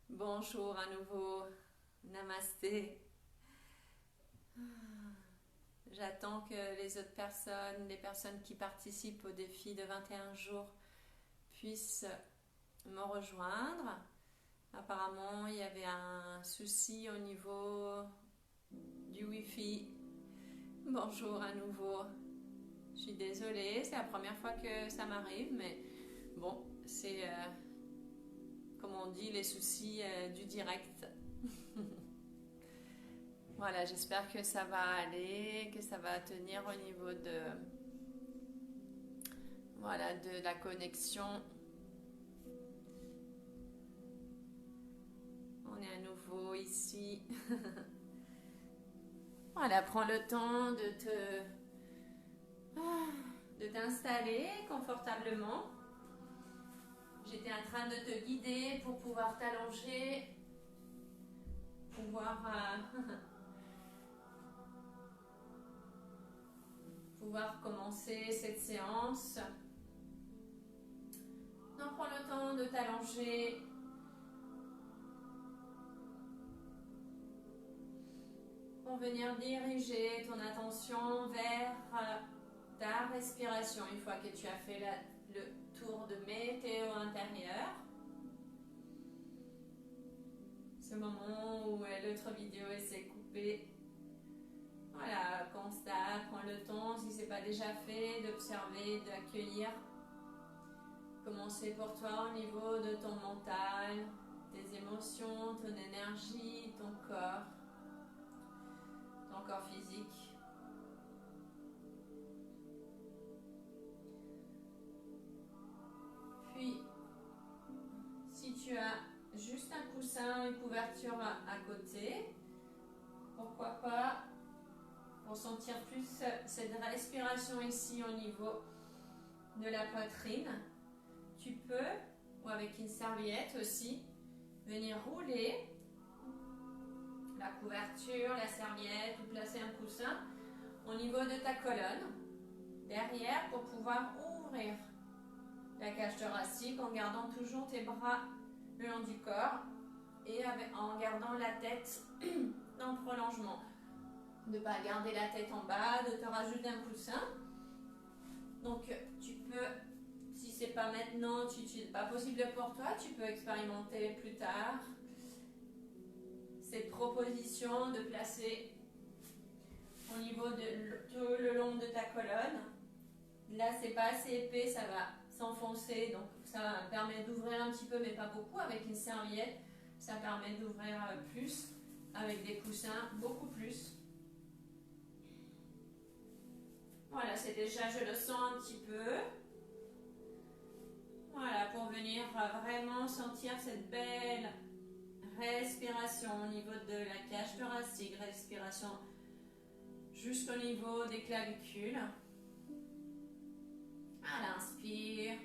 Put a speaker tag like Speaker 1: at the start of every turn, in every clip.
Speaker 1: Bonjour à nouveau, namasté. J'attends que les autres personnes, les personnes qui participent au défi de 21 jours puissent me rejoindre. Apparemment, il y avait un souci au niveau du Wi-Fi. Bonjour à nouveau. Je suis désolée, c'est la première fois que ça m'arrive, mais bon, c'est comme on dit, les soucis du direct. Voilà, j'espère que ça va aller, que ça va tenir au niveau de la connexion. On est à nouveau ici. Voilà, prends le temps de t'installer confortablement. J'étais en train de te guider pour pouvoir t'allonger, pouvoir, pouvoir commencer cette séance. Donc prends le temps de t'allonger. Pour venir diriger ton attention vers ta respiration une fois que tu as fait le tour de météo intérieur. Ce moment où l'autre vidéo s'est coupée. Voilà, constate, prends le temps, si ce n'est pas déjà fait, d'observer, d'accueillir comment c'est pour toi au niveau de ton mental, tes émotions, ton énergie, ton corps physique. Puis, si tu as juste un coussin, une couverture à côté, pourquoi pas, pour sentir plus cette respiration ici au niveau de la poitrine, tu peux, ou avec une serviette aussi, venir rouler la couverture, la serviette, ou placer un coussin au niveau de ta colonne, derrière, pour pouvoir ouvrir la cage thoracique en gardant toujours tes bras le long du corps et en gardant la tête dans le prolongement. De ne pas garder la tête en bas, de te rajouter un coussin. Donc tu peux, si c'est pas maintenant, c'est pas possible pour toi, tu peux expérimenter plus tard cette proposition de placer au niveau de tout le long de ta colonne. Là c'est pas assez épais, ça va s'enfoncer, donc ça permet d'ouvrir un petit peu mais pas beaucoup. Avec une serviette, ça permet d'ouvrir plus, avec des coussins beaucoup plus. Voilà, c'est déjà, je le sens un petit peu. Voilà, pour venir vraiment sentir cette belle respiration au niveau de la cage thoracique, respiration jusqu'au niveau des clavicules. Voilà, inspire.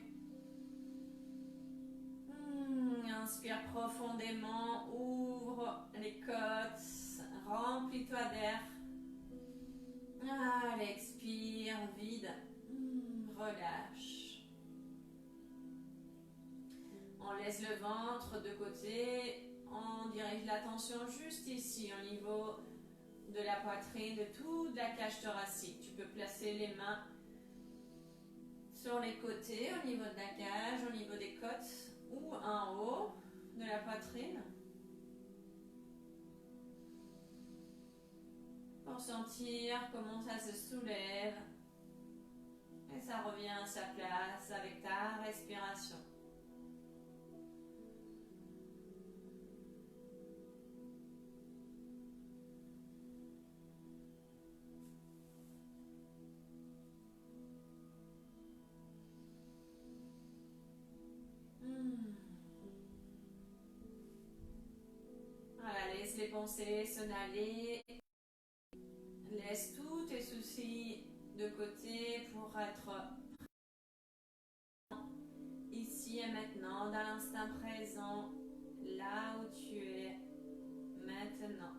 Speaker 1: Inspire profondément, ouvre les côtes, remplis-toi d'air. Allez, expire, vide, relâche. On laisse le ventre de côté, on dirige l'attention juste ici au niveau de la poitrine, de toute la cage thoracique. Tu peux placer les mains sur les côtés, au niveau de la cage, au niveau des côtes ou en haut de la poitrine. Pour sentir comment ça se soulève et ça revient à sa place avec ta respiration. Voilà, laisse les pensées s'en aller. Laisse tous tes soucis de côté pour être ici et maintenant, dans l'instant présent, là où tu es maintenant.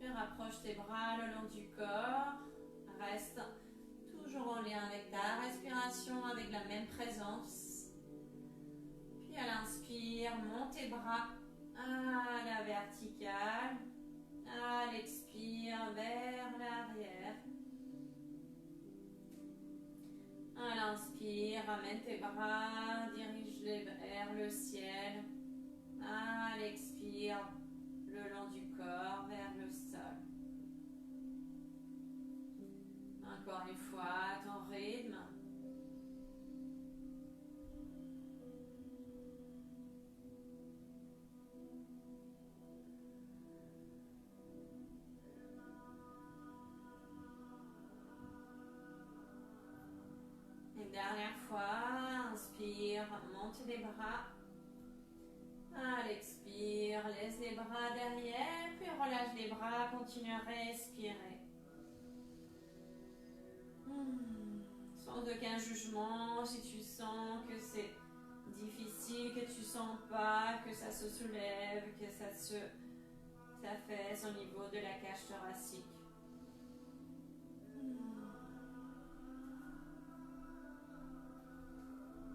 Speaker 1: Puis rapproche tes bras le long du corps. Reste toujours en lien avec ta respiration, avec la même présence. Puis à l'inspire, monte tes bras à la verticale. À l'expire, vers l'arrière. À l'inspire, ramène tes bras, dirige-les vers le ciel. À l'expire, le long du corps, vers le sol. Encore une fois, à ton rythme. Une dernière fois, inspire, monte les bras. À l'expire, laisse les bras derrière, puis relâche les bras, continue à respirer. Sans aucun jugement, si tu sens que c'est difficile, que tu sens pas, que ça se soulève, que ça s'affaisse au niveau de la cage thoracique.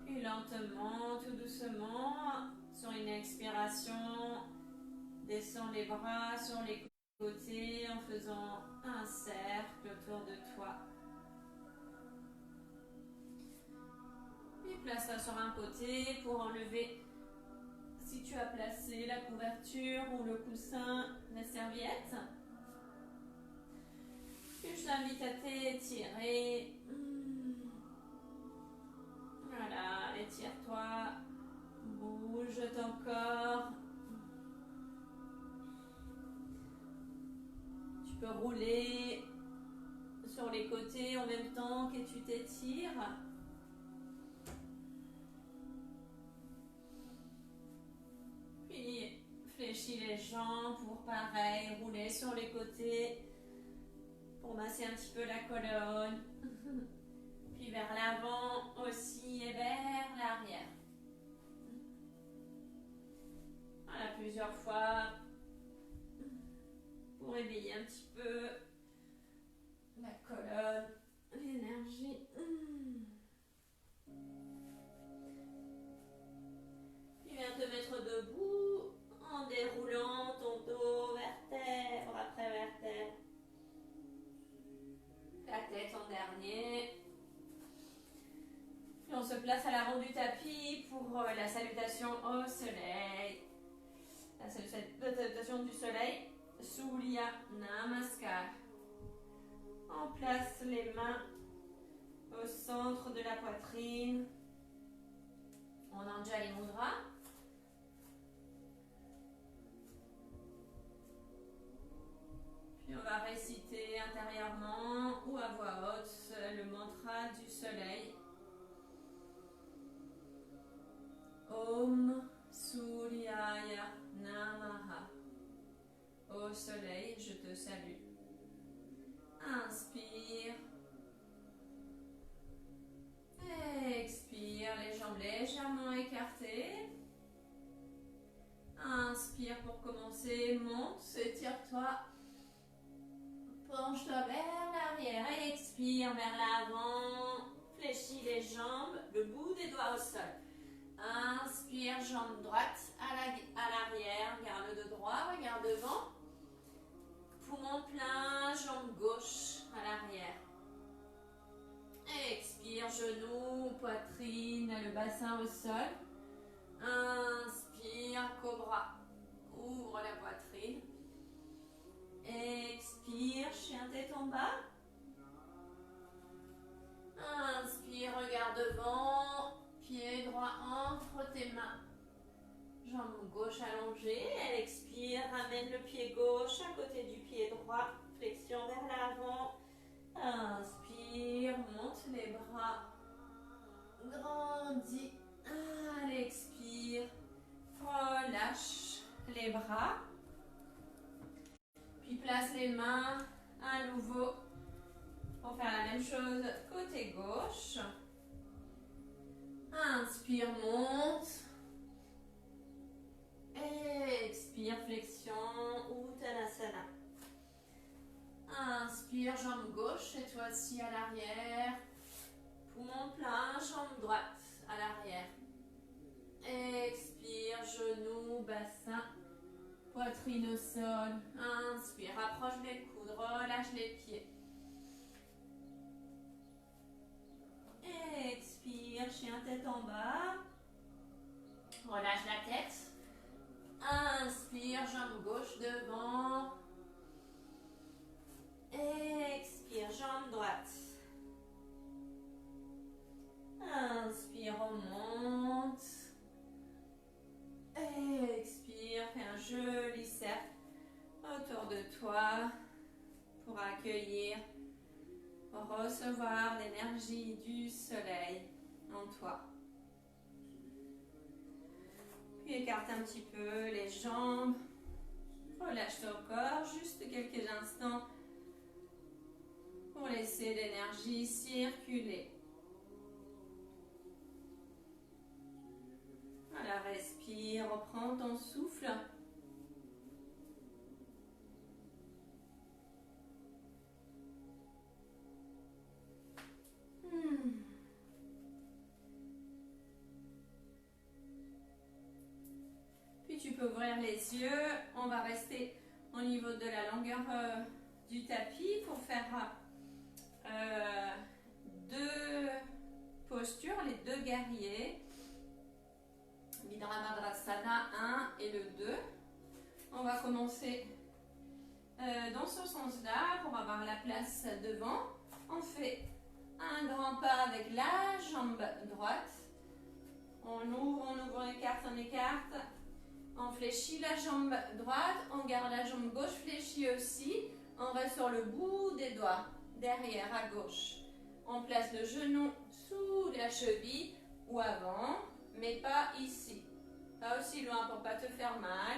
Speaker 1: Puis lentement, tout doucement, sur une expiration, descends les bras sur les côtés en faisant un cercle autour de toi. Puis place-toi sur un côté pour enlever, si tu as placé la couverture ou le coussin, la serviette. Puis je t'invite à t'étirer. Voilà, étire-toi, bouge ton corps. Tu peux rouler sur les côtés en même temps que tu t'étires. Puis fléchis les jambes pour pareil, rouler sur les côtés pour masser un petit peu la colonne. Puis vers l'avant aussi et vers l'arrière. Voilà, plusieurs fois pour éveiller un petit peu la colonne, l'énergie. Puis viens te mettre debout en déroulant ton dos vertèbre après vertèbre. La tête en dernier. Puis on se place à l'avant du tapis pour la salutation au soleil. La salutation du soleil, Surya Namaskar. On place les mains au centre de la poitrine. En Anjali Mudra. Puis on va réciter intérieurement ou à voix haute le mantra du soleil. Om Suryaya Namaha. Ô soleil, je te salue. Inspire. Expire, les jambes légèrement écartées. Inspire pour commencer, monte, étire-toi. Penche-toi vers l'arrière, expire vers l'avant. Fléchis les jambes, le bout des doigts au sol. Inspire, jambe droite à l'arrière, garde le dos droit, regarde devant. Poumon plein, jambe gauche à l'arrière. Expire, genoux, poitrine, le bassin au sol. Inspire, cobra. Ouvre la poitrine. Expire, chien tête en bas. Inspire, regarde devant. Pied droit entre tes mains. Jambe gauche allongée. Elle expire, ramène le pied gauche à côté du pied droit. Flexion vers l'avant. Inspire, monte les bras. Grandis. Allez, expire. Relâche les bras. Puis place les mains à nouveau pour faire la même chose côté gauche. Inspire, monte. Expire, flexion, Uttanasana. Inspire, jambe gauche, cette fois-ci à l'arrière. Poumon plein, jambe droite à l'arrière. Expire, genou, bassin, poitrine au sol. Inspire, rapproche les coudes, relâche les pieds. Expire, chien tête en bas. Relâche la tête. Inspire, jambe gauche devant. Expire, jambe droite. Inspire, remonte. Expire, fais un joli cercle autour de toi pour accueillir, recevoir l'énergie du soleil en toi. Puis écarte un petit peu les jambes. Relâche ton corps juste quelques instants pour laisser l'énergie circuler. Voilà, respire, reprends ton souffle. Puis tu peux ouvrir les yeux. On va rester au niveau de la longueur du tapis pour faire deux postures, les deux guerriers. Virabhadrasana 1 et le 2. On va commencer dans ce sens-là pour avoir la place devant. On fait un grand pas avec la jambe droite. On ouvre, on écarte, on écarte. On fléchit la jambe droite. On garde la jambe gauche fléchie aussi. On reste sur le bout des doigts, derrière à gauche. On place le genou sous la cheville ou avant, mais pas ici. Pas aussi loin pour pas te faire mal,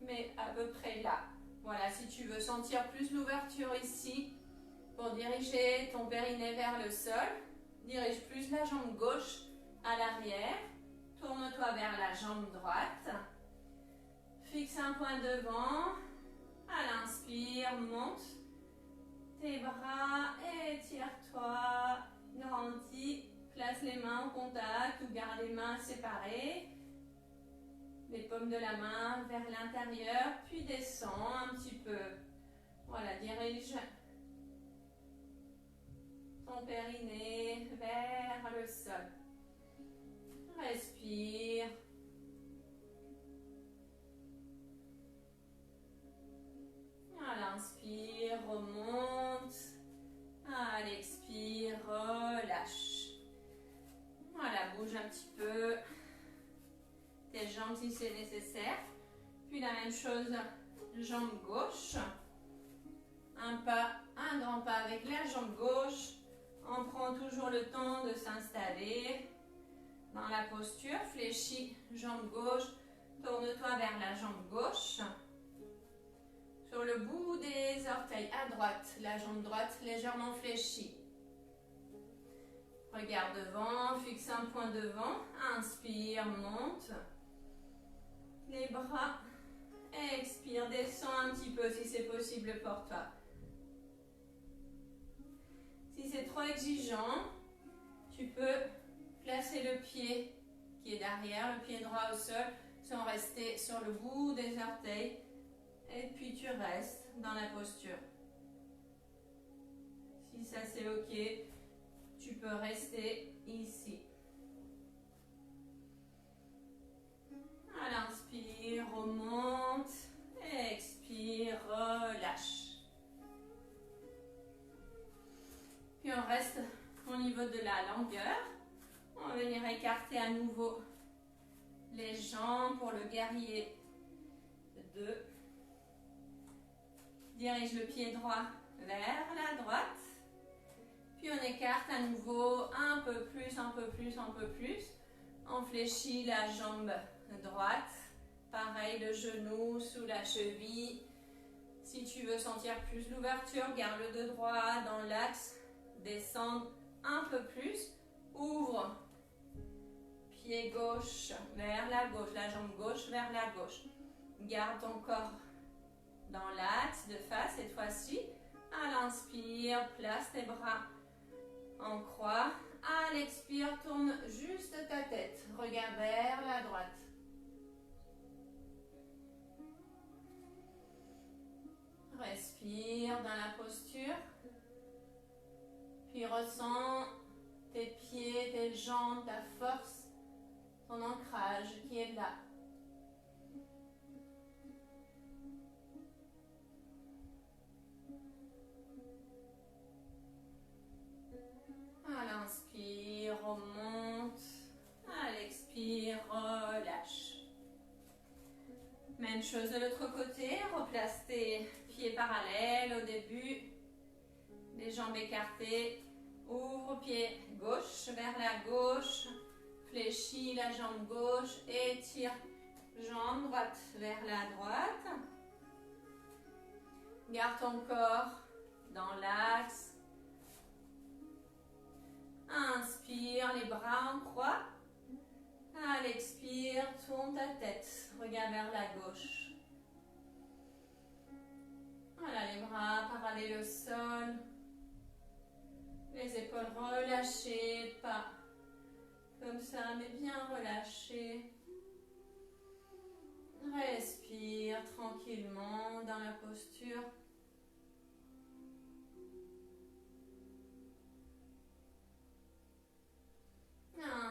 Speaker 1: mais à peu près là. Voilà, si tu veux sentir plus l'ouverture ici, pour diriger ton périnée vers le sol, dirige plus la jambe gauche à l'arrière. Tourne-toi vers la jambe droite. Fixe un point devant. À l'inspire, monte tes bras, étire-toi, grandis, place les mains en contact ou garde les mains séparées. Les paumes de la main vers l'intérieur, puis descends un petit peu. Voilà, dirige ton périnée vers le sol. Respire. À l'inspire, remonte. À l'expire, relâche. Voilà, bouge un petit peu tes jambes si c'est nécessaire. Puis la même chose, jambe gauche. Un pas, un grand pas avec la jambe gauche. On prend toujours le temps de s'installer dans la posture. Fléchis, jambe gauche. Tourne-toi vers la jambe gauche. Sur le bout des orteils à droite, la jambe droite légèrement fléchie. Regarde devant, fixe un point devant. Inspire, monte. Les bras. Expire, descends un petit peu si c'est possible pour toi. Si c'est trop exigeant, tu peux placer le pied qui est derrière, le pied droit au sol, sans rester sur le bout des orteils. Et puis tu restes dans la posture. Si ça c'est ok, tu peux rester ici. À l'inspire, remonte. Expire, relâche. Puis on reste au niveau de la longueur. On va venir écarter à nouveau les jambes pour le guerrier 2. Dirige le pied droit vers la droite. Puis on écarte à nouveau un peu plus, un peu plus, un peu plus. On fléchit la jambe droite. Pareil, le genou sous la cheville. Si tu veux sentir plus l'ouverture, garde le dos droit dans l'axe. Descends un peu plus. Ouvre. Pied gauche vers la gauche. La jambe gauche vers la gauche. Garde ton corps dans l'axe de face cette fois-ci. À l'inspire, place tes bras en croix. À l'expire, tourne juste ta tête. Regarde vers la droite. Respire dans la posture. Puis ressens tes pieds, tes jambes, ta force, ton ancrage qui est là. À l'inspire, remonte. À l'expire, relâche. Même chose de l'autre côté. Replace tes pieds parallèles au début. Les jambes écartées. Ouvre pied gauche vers la gauche. Fléchis la jambe gauche. Étire jambe droite vers la droite. Garde ton corps dans l'axe. Inspire, les bras en croix. À l'expire, tourne ta tête. Regarde vers la gauche. Voilà, les bras parallèles au sol. Les épaules relâchées, pas comme ça, mais bien relâchées. Respire tranquillement dans la posture.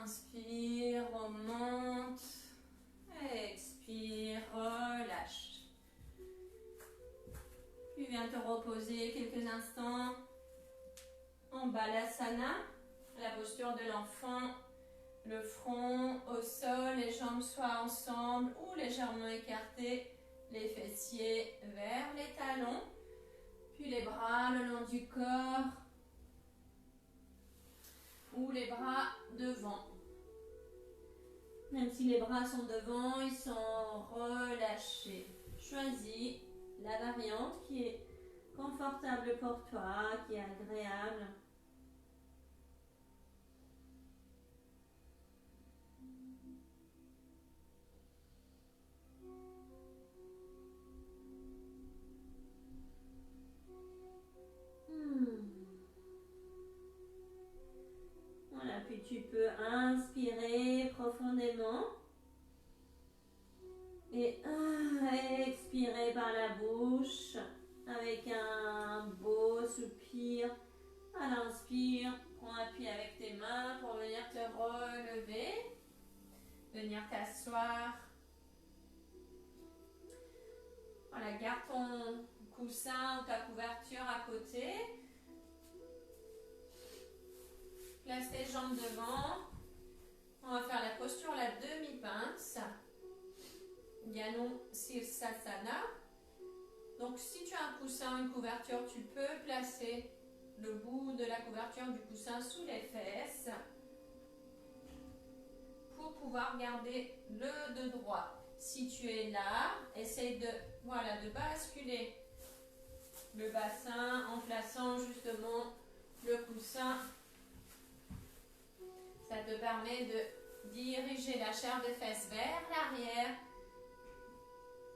Speaker 1: Inspire, remonte. Expire, relâche. Puis viens te reposer quelques instants en Balasana, la posture de l'enfant. Le front au sol, les jambes soient ensemble ou légèrement écartées, les fessiers vers les talons, puis les bras le long du corps ou les bras devant. Même si les bras sont devant, ils sont relâchés. Choisis la variante qui est confortable pour toi, qui est agréable. Voilà, puis tu peux inspirer profondément et expirer par la bouche avec un beau soupir. À l'inspire, prends appui avec tes mains pour venir te relever, venir t'asseoir. Voilà, garde ton coussin ou ta couverture à côté. Place tes jambes devant. On va faire la posture la demi-pince. Janu Sirsasana. Donc si tu as un coussin, une couverture, tu peux placer le bout de la couverture du coussin sous les fesses pour pouvoir garder le dos droit. Si tu es là, essaye de basculer le bassin en plaçant justement le coussin. Ça te permet de diriger la chair des fesses vers l'arrière,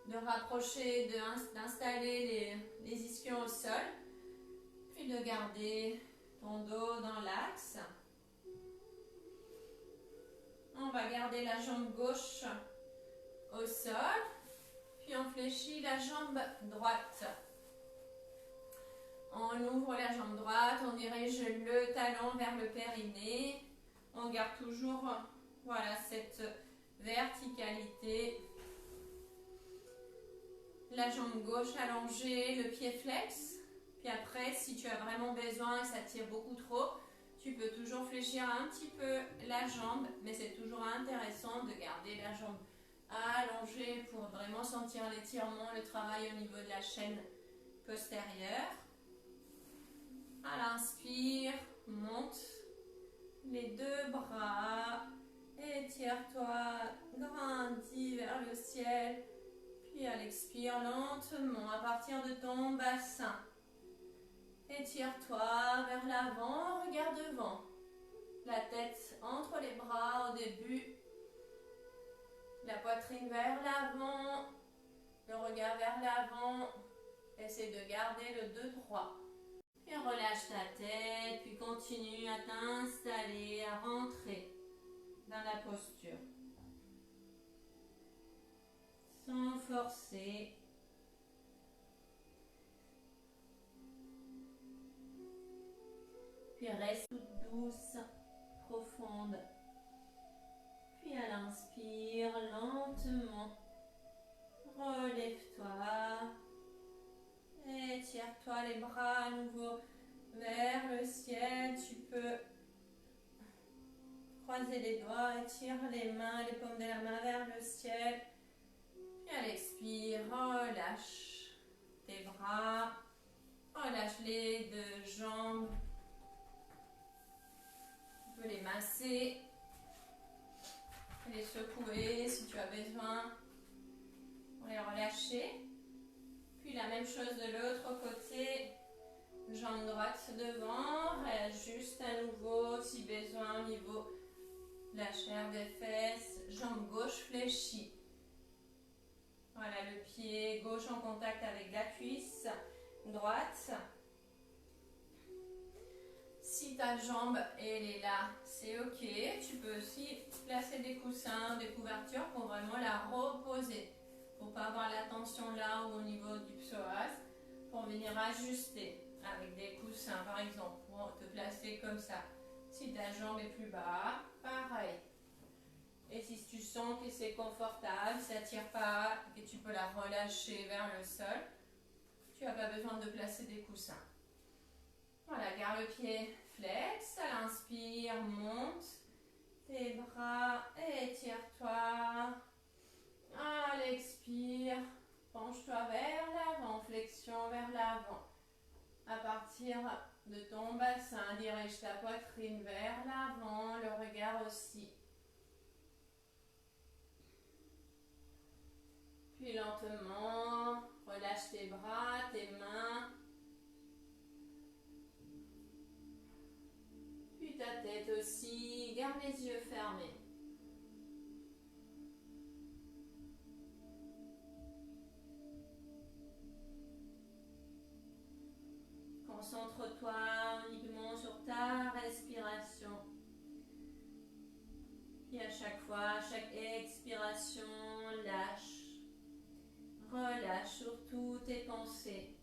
Speaker 1: de rapprocher, d'installer les ischions au sol, puis de garder ton dos dans l'axe. On va garder la jambe gauche au sol, puis on fléchit la jambe droite. On ouvre la jambe droite, on dirige le talon vers le périnée. On garde toujours cette verticalité. La jambe gauche allongée, le pied flex. Puis après, si tu as vraiment besoin et ça tire beaucoup trop, tu peux toujours fléchir un petit peu la jambe, mais c'est toujours intéressant de garder la jambe allongée pour vraiment sentir l'étirement, le travail au niveau de la chaîne postérieure. À l'inspire, monte les deux bras, étire-toi, grandis vers le ciel. Puis à l'expire, lentement, à partir de ton bassin. Étire-toi vers l'avant, regarde devant. La tête entre les bras au début. La poitrine vers l'avant. Le regard vers l'avant. Essaie de garder le dos droit. Puis relâche ta tête, puis continue à t'installer, à rentrer dans la posture. Sans forcer. Puis reste toute douce, profonde. Puis à l'inspire, lentement. Relève-toi. Étire-toi les bras à nouveau vers le ciel. Tu peux croiser les doigts, étire les mains, les paumes de la main vers le ciel. Puis à l'expire, relâche tes bras. Relâche les deux jambes. Tu peux les masser. Les secouer si tu as besoin pour les relâcher. Puis la même chose de l'autre côté, jambe droite devant, réajuste à nouveau si besoin au niveau de la chair des fesses, jambe gauche fléchie. Voilà, le pied gauche en contact avec la cuisse droite. Si ta jambe elle est là, c'est ok. Tu peux aussi placer des coussins, des couvertures pour vraiment la reposer. Pour pas avoir la tension là ou au niveau du psoas. Pour venir ajuster avec des coussins par exemple. Pour te placer comme ça. Si ta jambe est plus bas, pareil. Et si tu sens que c'est confortable, ça tire pas, que tu peux la relâcher vers le sol, tu n'as pas besoin de placer des coussins. Voilà, garde le pied flex, à l'inspire, monte tes bras, étire-toi. À l'expire, penche-toi vers l'avant, flexion vers l'avant. À partir de ton bassin, dirige ta poitrine vers l'avant, le regard aussi. Puis lentement, relâche tes bras, tes mains. Puis ta tête aussi, garde les yeux fermés. Concentre-toi uniquement sur ta respiration. Et à chaque fois, à chaque expiration, lâche. Relâche surtout tes pensées.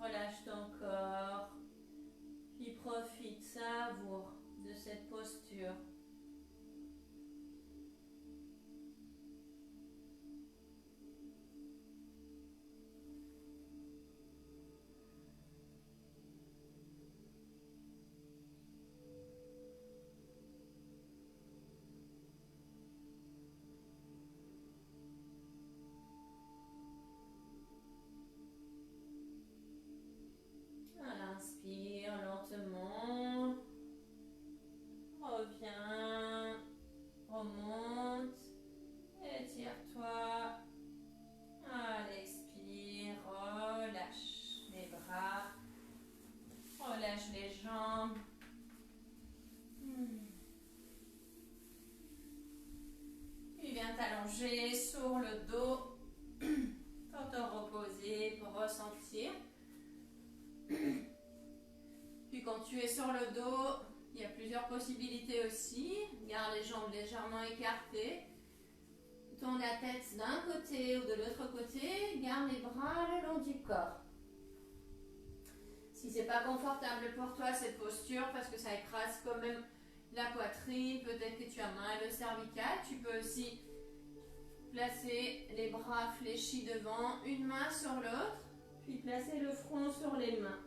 Speaker 1: Relâche ton corps. Puis profite, savoure de cette posture. Inspire lentement. Reviens. Remonte. Étire-toi. À l'expire, relâche les bras. Relâche les jambes. Puis viens t'allonger sur le dos pour te reposer, pour ressentir. Puis quand tu es sur le dos, il y a plusieurs possibilités aussi. Garde les jambes légèrement écartées. Tourne la tête d'un côté ou de l'autre côté. Garde les bras le long du corps. Si c'est pas confortable pour toi cette posture, parce que ça écrase quand même la poitrine, peut-être que tu as mal au cervical, tu peux aussi placer les bras fléchis devant, une main sur l'autre, puis placer le front sur les mains.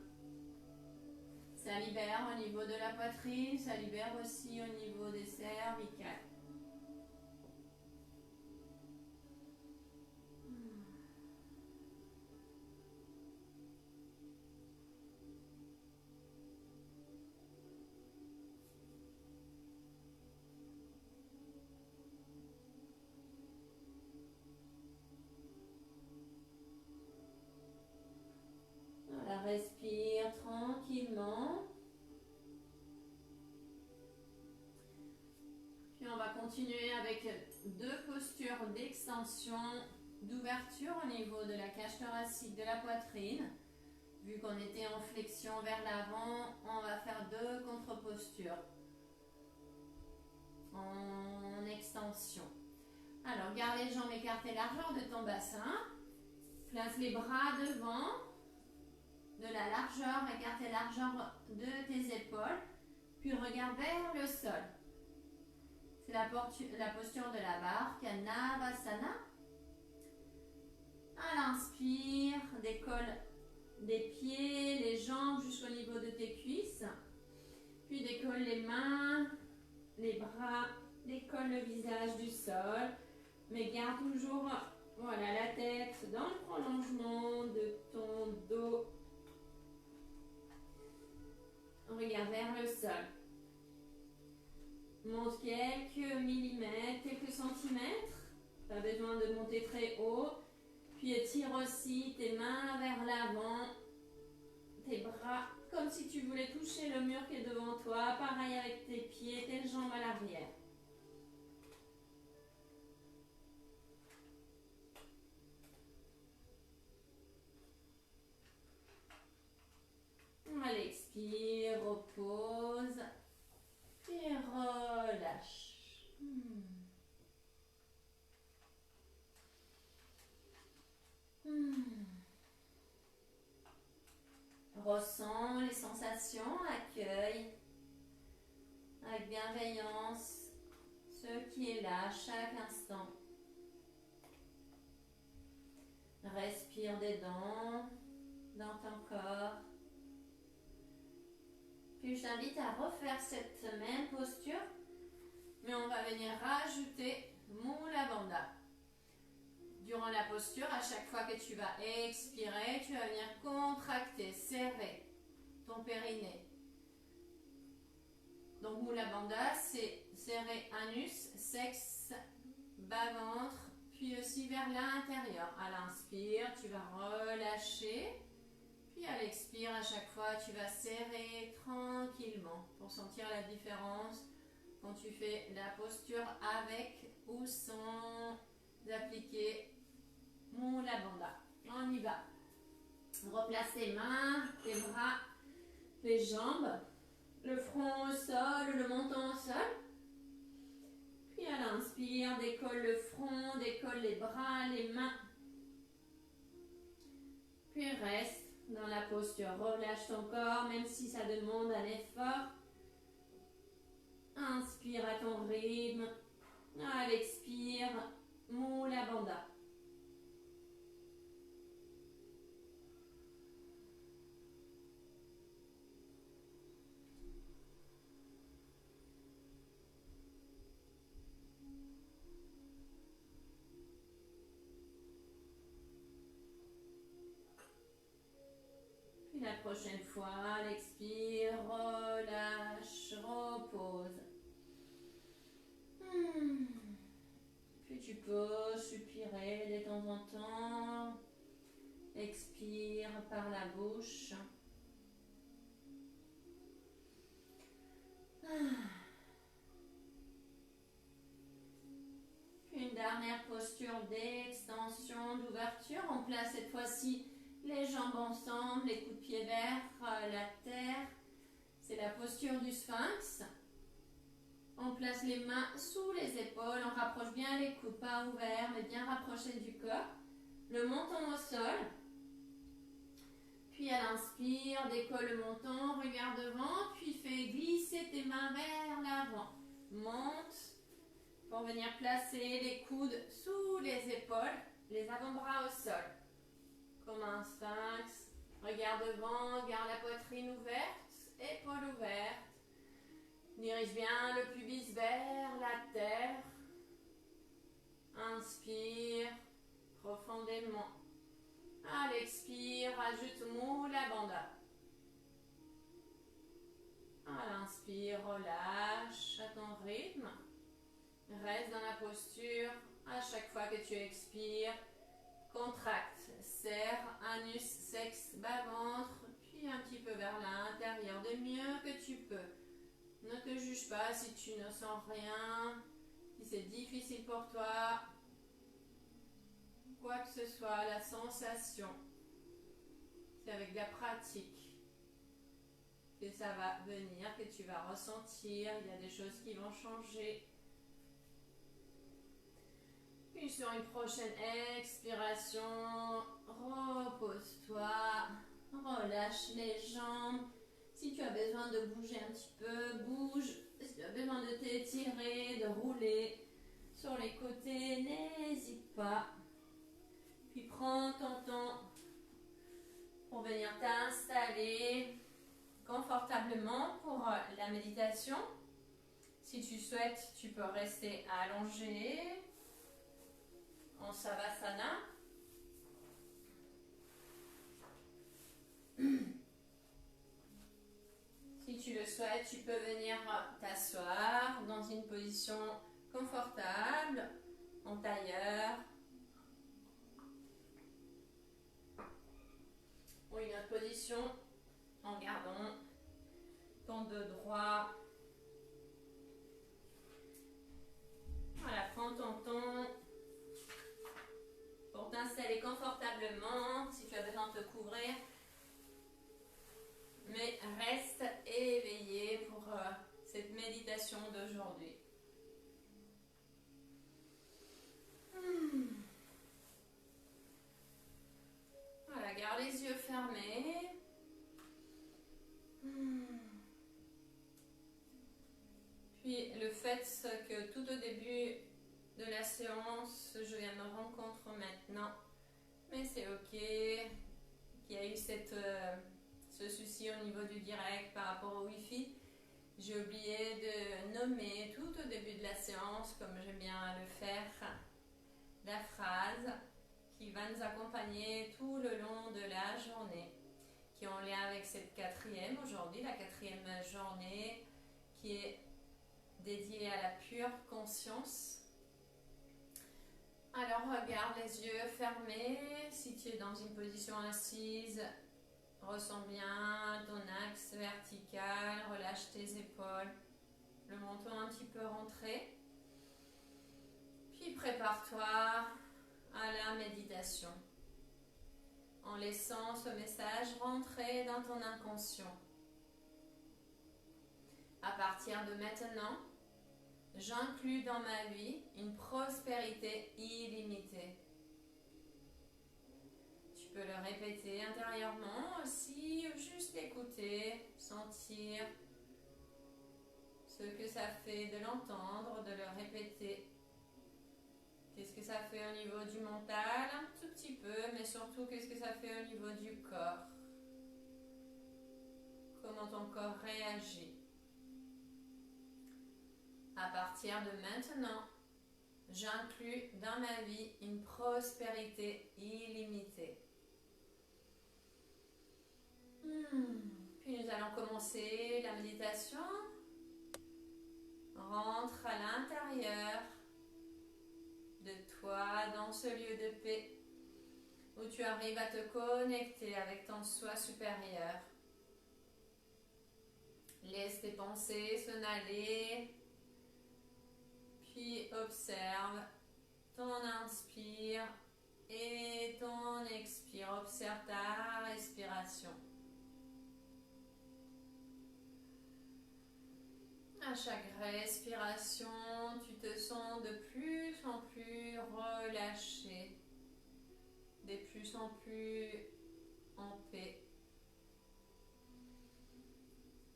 Speaker 1: Ça libère au niveau de la poitrine, ça libère aussi au niveau des cervicales. Voilà, respire tranquillement. Puis on va continuer avec deux postures d'extension d'ouverture au niveau de la cage thoracique de la poitrine. Vu qu'on était en flexion vers l'avant, on va faire 2 contre-postures en extension. Alors, garde les jambes écartées largeur de ton bassin. Place les bras devant, de la largeur, écarte la largeur de tes épaules, puis regarde vers le sol. C'est la posture de la barre, Kanavasana. À l'inspire, décolle des pieds, les jambes jusqu'au niveau de tes cuisses. Puis décolle les mains, les bras, décolle le visage du sol. Mais garde toujours voilà, la tête dans le prolongement de ton dos. Regarde vers le sol. Monte quelques millimètres, quelques centimètres. Pas besoin de monter très haut. Puis étire aussi tes mains vers l'avant. Tes bras comme si tu voulais toucher le mur qui est devant toi. Pareil avec tes pieds, tes jambes à l'arrière. Allez, expire, repose et relâche. Ressens les sensations, accueille avec bienveillance ce qui est là à chaque instant. Respire des dents dans ton corps. Puis je t'invite à refaire cette même posture, mais on va venir rajouter Mula Bandha. Durant la posture, à chaque fois que tu vas expirer, tu vas venir contracter, serrer ton périnée. Donc Mula Bandha, c'est serrer anus, sexe, bas-ventre, puis aussi vers l'intérieur. À l'inspire, tu vas relâcher. Puis à l'expire, à chaque fois, tu vas serrer tranquillement pour sentir la différence quand tu fais la posture avec ou sans appliquer Mula Bandha. On y va. Replace tes mains, tes bras, les jambes, le front au sol, le menton au sol. Puis à l'inspire, décolle le front, décolle les bras, les mains. Puis reste dans la posture, relâche ton corps, même si ça demande un effort. Inspire à ton rythme. À l'expire, Mula Bandha. La prochaine fois, l'expire, relâche, repose. Puis tu peux soupirer de temps en temps. Expire par la bouche. Puis une dernière posture d'extension, d'ouverture. On place cette fois-ci les jambes ensemble, les coups de pied vers la terre. C'est la posture du sphinx. On place les mains sous les épaules. On rapproche bien les coudes, pas ouverts, mais bien rapprochés du corps. Le menton au sol. Puis à l'inspire, décolle le menton, regarde devant, puis fais glisser tes mains vers l'avant. Monte pour venir placer les coudes sous les épaules, les avant-bras au sol. Comme un sphinx. Regarde devant, garde la poitrine ouverte, épaules ouvertes. Dirige bien le pubis vers la terre. Inspire profondément. À l'expire, ajoute Mula Bandha. À l'inspire, relâche à ton rythme. Reste dans la posture. À chaque fois que tu expires, contracte, serre, anus, sexe, bas-ventre, puis un petit peu vers l'intérieur, de mieux que tu peux. Ne te juge pas si tu ne sens rien, si c'est difficile pour toi. Quoi que ce soit la sensation. C'est avec la pratique que ça va venir, que tu vas ressentir. Il y a des choses qui vont changer. Puis sur une prochaine expiration, repose-toi, relâche les jambes. Si tu as besoin de bouger un petit peu, bouge. Si tu as besoin de t'étirer, de rouler sur les côtés, n'hésite pas. Puis prends ton temps pour venir t'installer confortablement pour la méditation. Si tu souhaites, tu peux rester allongé en Savasana. Si tu le souhaites, tu peux venir t'asseoir dans une position confortable, en tailleur, ou une autre position en gardant ton dos droit. Voilà, prends ton temps pour t'installer confortablement. Si tu as besoin de te couvrir, mais reste éveillé pour cette méditation d'aujourd'hui. Voilà, garde les yeux fermés. Puis le fait que tout au début de la séance, je viens me rendre compte maintenant, mais c'est ok, qu'il y a eu ce souci au niveau du direct par rapport au Wi-Fi. J'ai oublié de nommer tout au début de la séance, comme j'aime bien le faire, la phrase qui va nous accompagner tout le long de la journée, qui est en lien avec cette quatrième aujourd'hui, la quatrième journée qui est dédiée à la pure conscience. Alors regarde les yeux fermés. Si tu es dans une position assise, ressens bien ton axe vertical, relâche tes épaules, le menton un petit peu rentré. Puis prépare-toi à la méditation en laissant ce message rentrer dans ton inconscient. À partir de maintenant, j'inclus dans ma vie une prospérité illimitée. Tu peux le répéter intérieurement aussi, juste écouter, sentir ce que ça fait de l'entendre, de le répéter. Qu'est-ce que ça fait au niveau du mental? Un tout petit peu, mais surtout qu'est-ce que ça fait au niveau du corps? Comment ton corps réagit? À partir de maintenant, j'inclus dans ma vie une prospérité illimitée. Puis nous allons commencer la méditation. Rentre à l'intérieur de toi, dans ce lieu de paix, où tu arrives à te connecter avec ton soi supérieur. Laisse tes pensées s'en aller, puis observe ton inspire et ton expire. Observe ta respiration. À chaque respiration, tu te sens de plus en plus relâché, de plus en plus en paix.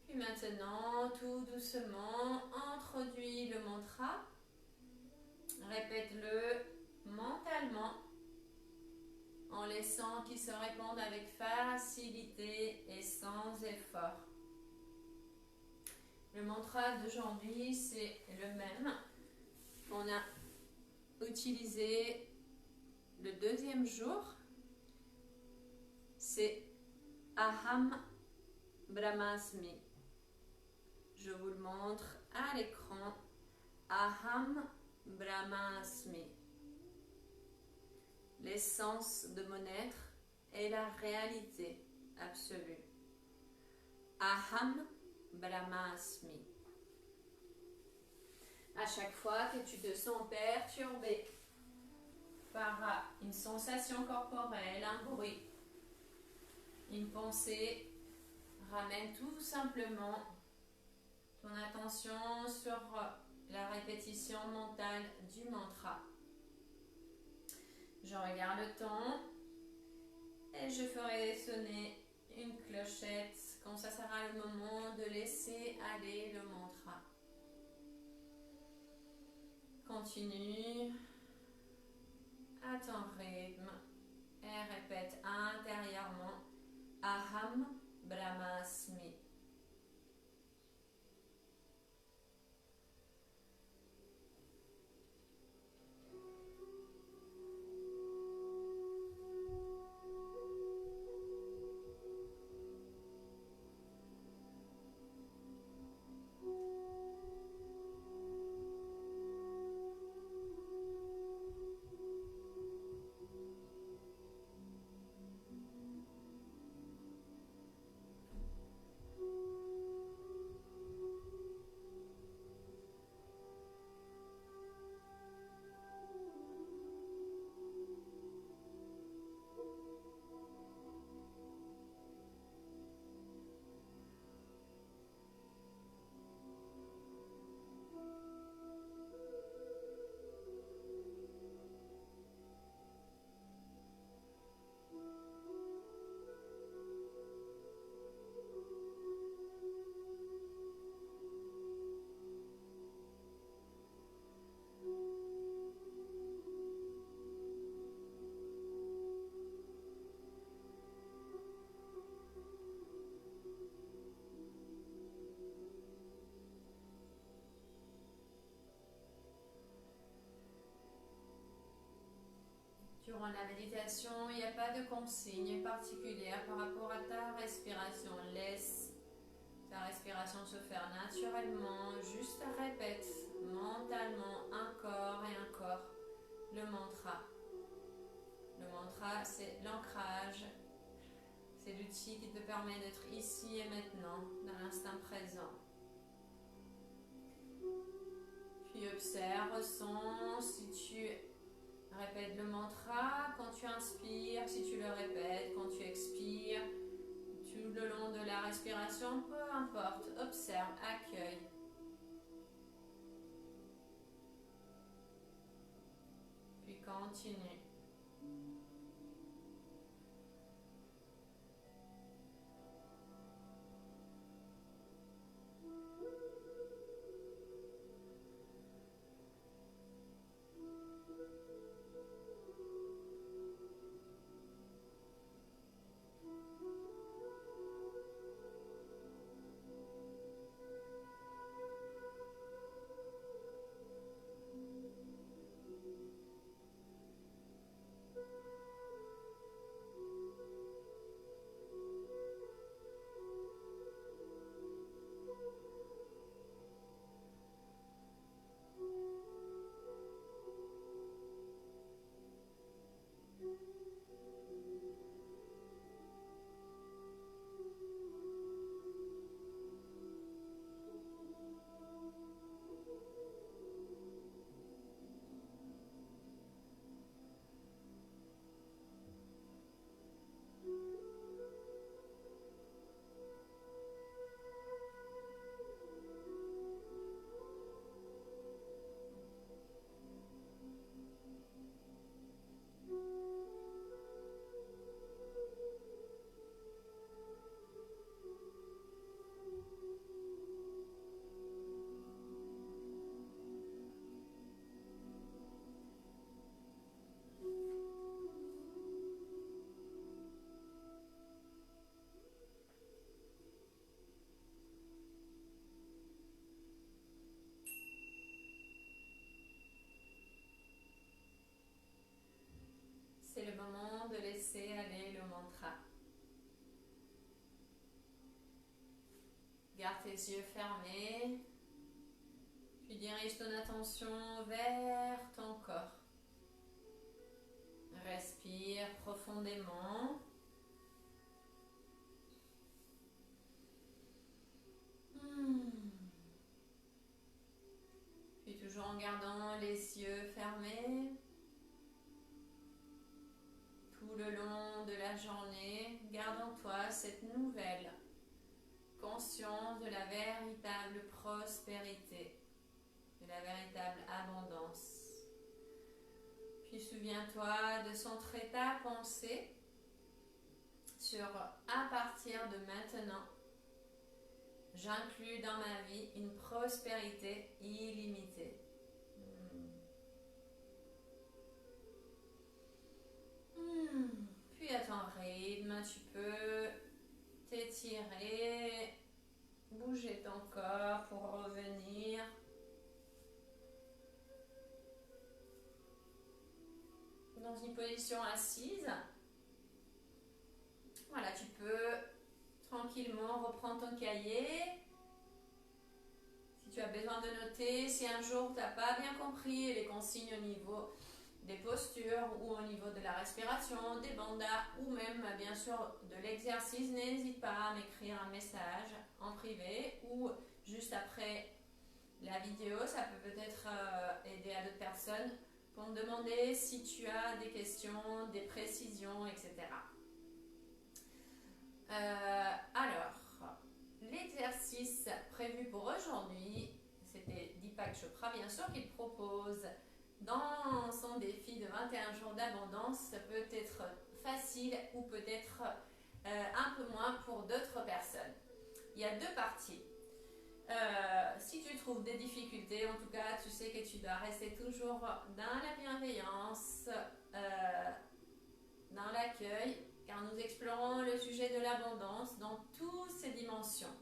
Speaker 1: Puis maintenant, tout doucement, introduis le mantra. Répète-le mentalement en laissant qu'il se répande avec facilité et sans effort. Le mantra d'aujourd'hui, c'est le même qu'on a utilisé le deuxième jour. C'est Aham Brahmasmi. Je vous le montre à l'écran. Aham Brahmasmi. L'essence de mon être est la réalité absolue. Aham Brahmasmi. À chaque fois que tu te sens perturbé, par une sensation corporelle, un bruit, une pensée. Ramène tout simplement ton attention sur la répétition mentale du mantra. Je regarde le temps et je ferai sonner une clochette quand ça sera le moment de laisser aller le mantra. Continue à ton rythme et répète intérieurement Aham Brahmasmi. Durant la méditation, il n'y a pas de consigne particulière par rapport à ta respiration. Laisse ta respiration se faire naturellement. Juste répète mentalement encore et encore le mantra. Le mantra, c'est l'ancrage. C'est l'outil qui te permet d'être ici et maintenant, dans l'instant présent. Puis observe, ressens si tu répètes le mantra quand tu inspires, si tu le répètes quand tu expires, tout le long de la respiration, peu importe, observe, accueille. Puis continue. C'est le moment de laisser aller le mantra. Garde tes yeux fermés, puis dirige ton attention vers ton corps. Respire profondément. Puis toujours en gardant les yeux fermés, tout le long de la journée, garde en toi cette nouvelle conscience de la véritable prospérité, de la véritable abondance. Puis souviens-toi de centrer ta pensée sur à partir de maintenant, j'inclus dans ma vie une prospérité illimitée. Puis à ton rythme, tu peux t'étirer, bouger ton corps pour revenir dans une position assise. Voilà, tu peux tranquillement reprendre ton cahier. Si tu as besoin de noter, si un jour tu n'as pas bien compris les consignes au niveau des postures ou au niveau de la respiration, des bandas ou même bien sûr de l'exercice, n'hésite pas à m'écrire un message en privé ou juste après la vidéo. Ça peut peut-être aider à d'autres personnes pour me demander si tu as des questions, des précisions, etc. Alors, l'exercice prévu pour aujourd'hui, c'était Deepak Chopra bien sûr qu'il propose dans son défi de 21 jours d'abondance. Ça peut être facile ou peut-être un peu moins pour d'autres personnes. Il y a deux parties. Si tu trouves des difficultés, en tout cas, tu sais que tu dois rester toujours dans la bienveillance, dans l'accueil, car nous explorons le sujet de l'abondance dans toutes ses dimensions.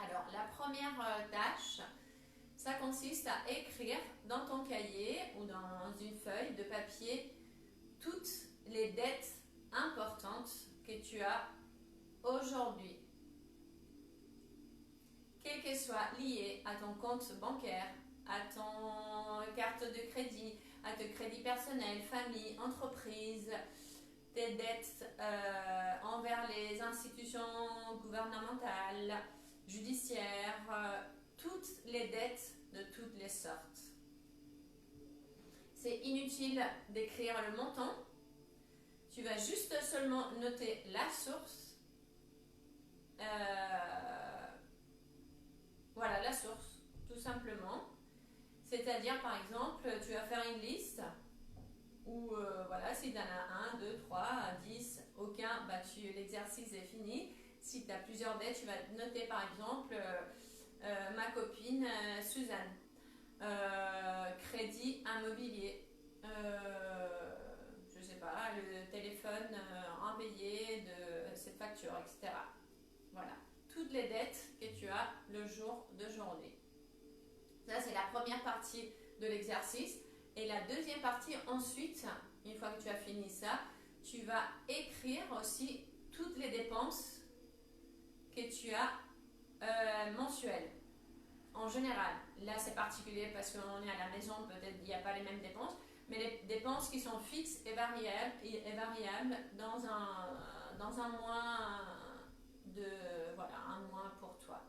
Speaker 1: Alors, la première tâche, ça consiste à écrire dans ton cahier ou dans une feuille de papier toutes les dettes importantes que tu as aujourd'hui, quelles qu'elles soient liées à ton compte bancaire, à ton carte de crédit, à tes crédits personnels, famille, entreprise, tes dettes envers les institutions gouvernementales, judiciaires, toutes les dettes de toutes les sortes. C'est inutile d'écrire le montant. Tu vas juste seulement noter la source. Voilà, la source, tout simplement. C'est-à-dire, par exemple, tu vas faire une liste où, voilà, si tu en as 1, 2, 3, 10, aucun, bah, l'exercice est fini. Si tu as plusieurs dettes, tu vas noter, par exemple, ma copine Suzanne, crédit immobilier, je sais pas, le téléphone impayé de cette facture, etc. Voilà, toutes les dettes que tu as le jour de journée. Ça, c'est la première partie de l'exercice. Et la deuxième partie, ensuite, une fois que tu as fini ça, tu vas écrire aussi toutes les dépenses que tu as mensuelles. En général, là c'est particulier parce qu'on est à la maison, peut-être il n'y a pas les mêmes dépenses, mais les dépenses qui sont fixes et variables dans un mois un mois pour toi.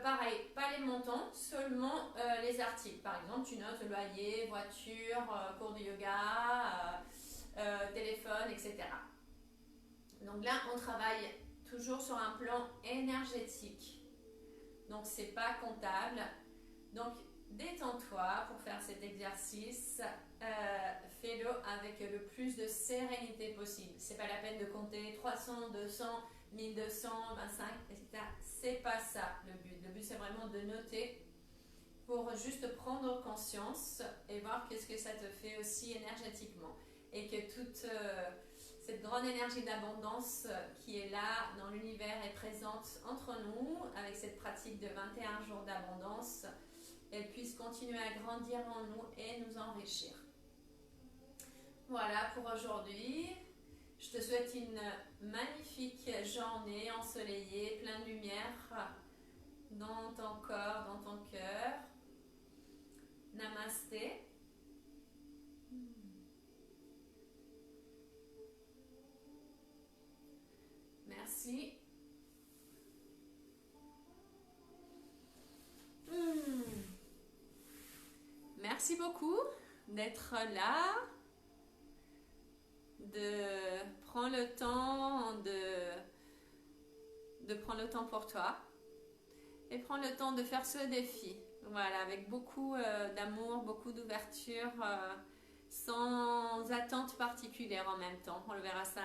Speaker 1: Pareil, pas les montants, seulement les articles. Par exemple, tu notes loyer, voiture, cours de yoga, téléphone, etc. Donc là, on travaille toujours sur un plan énergétique. Donc, c'est pas comptable. Donc, détends-toi pour faire cet exercice. Fais-le avec le plus de sérénité possible. C'est pas la peine de compter 300, 200, 1225, etc. C'est pas ça le but. Le but, c'est vraiment de noter pour juste prendre conscience et voir qu'est-ce que ça te fait aussi énergétiquement. Et que toute cette grande énergie d'abondance qui est là dans l'univers est présente entre nous avec cette pratique de 21 jours d'abondance, elle puisse continuer à grandir en nous et nous enrichir. Voilà pour aujourd'hui. Je te souhaite une magnifique journée ensoleillée, pleine de lumière dans ton corps, dans ton cœur. Namasté. Merci. Merci beaucoup d'être là. prendre le temps de prendre le temps pour toi et prendre le temps de faire ce défi. Voilà, avec beaucoup d'amour, beaucoup d'ouverture, sans attente particulière en même temps. On le verra ça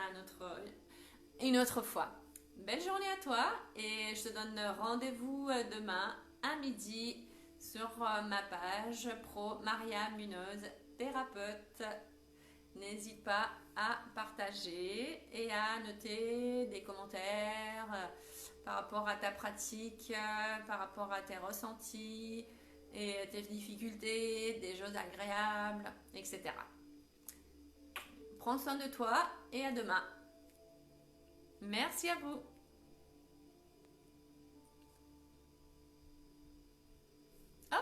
Speaker 1: une autre fois. Belle journée à toi et je te donne rendez-vous demain à midi sur ma page pro Maria Munoz, thérapeute. N'hésite pas à partager et à noter des commentaires par rapport à ta pratique, par rapport à tes ressentis et tes difficultés, des choses agréables, etc. Prends soin de toi et à demain. Merci à vous.